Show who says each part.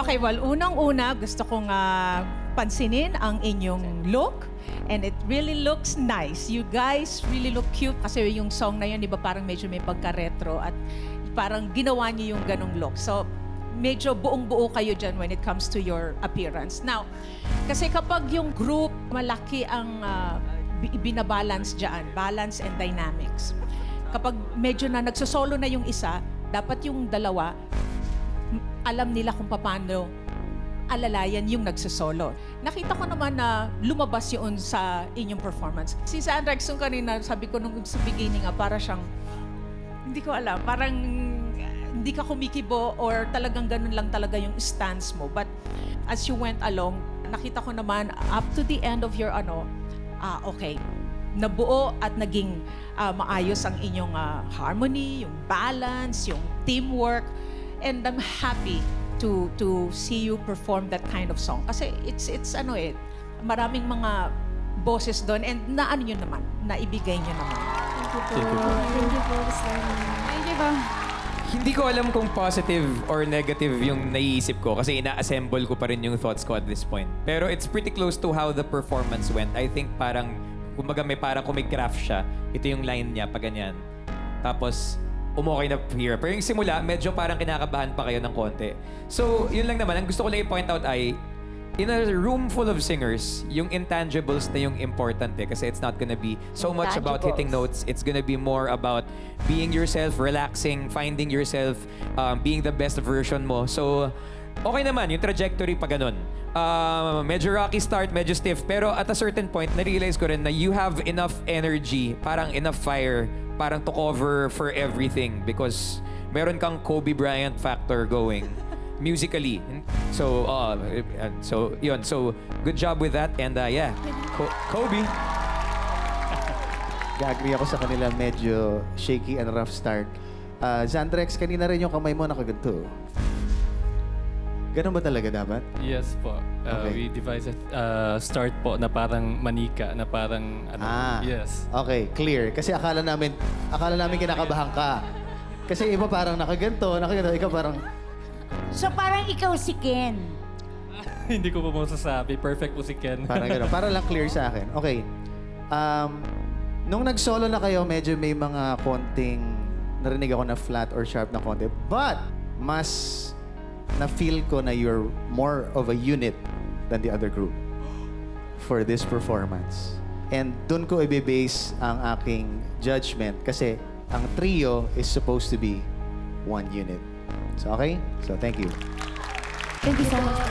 Speaker 1: Okay, well, unang-una, gusto kong pansinin ang inyong look. And it really looks nice. You guys really look cute kasi yung song na yun, di ba, parang medyo may pagka-retro at parang ginawa niyo yung ganong look. So, medyo buong-buo kayo dyan when it comes to your appearance. Now, kasi kapag yung group, malaki ang binabalance dyan, balance and dynamics. Kapag medyo na nagsosolo na yung isa, dapat yung dalawa, alam nila kung paano alalayan yung nagsosolo. Nakita ko naman na lumabas yun sa inyong performance. Si Sandra Exum kanina, sabi ko nung sa beginning, para siyang, hindi ko alam, parang hindi ka kumikibo or talagang ganun lang talaga yung stance mo. But as you went along, nakita ko naman up to the end of your okay, nabuo at naging maayos ang inyong harmony, yung balance, yung teamwork. And I'm happy to see you perform that kind of song. Kasi it's maraming mga boses doon and naano nyo naman, naibigay nyo naman.
Speaker 2: Thank you po. Thank you po,
Speaker 3: Thank you po.
Speaker 4: Hindi ko alam kung positive or negative yung naiisip ko kasi ina-assemble ko pa rin yung thoughts ko at this point. Pero it's pretty close to how the performance went. I think parang, kumbaga parang kung may craft siya, ito yung line niya, pa ganyan. Tapos, umokay na here. Pero yung simula, medyo parang kinakabahan pa kayo ng konti. So, yun lang naman. Ang gusto ko lang i-point out ay, in a room full of singers, yung intangibles na yung important kasi it's not gonna be so much about hitting notes. It's gonna be more about being yourself, relaxing, finding yourself, being the best version mo. So, okay naman yung trajectory pa ganun. Medyo rocky start, medyo stiff, pero at a certain point, na-realize ko rin na you have enough energy, parang enough fire, parang to cover for everything because meron kang Kobe Bryant factor going musically. So, yun. So, good job with that. And yeah, Kobe.
Speaker 5: Agree ako sa kanila, medyo shaky and rough start. Xandrex, kanina rin yung kamay mo nakaganto. Ganun ba talaga dapat?
Speaker 6: Yes po.
Speaker 5: Okay.
Speaker 6: We devised a start po na parang manika, na parang yes.
Speaker 5: Okay, clear. Kasi akala namin kinakabahan ka. Kasi iba parang nakaganto, ikaw parang...
Speaker 2: So parang ikaw si Ken.
Speaker 6: Hindi ko po masasabi. Perfect po si Ken.
Speaker 5: Parang gano'n. Para lang clear sa akin. Okay. Nung nag-solo na kayo, medyo may mga konting... Narinig ako na flat or sharp na konti. But, mas na-feel ko na you're more of a unit than the other group for this performance. And dun ko i-base ang aking judgment kasi ang trio is supposed to be one unit. So, okay? So, thank you.
Speaker 2: Thank you so much.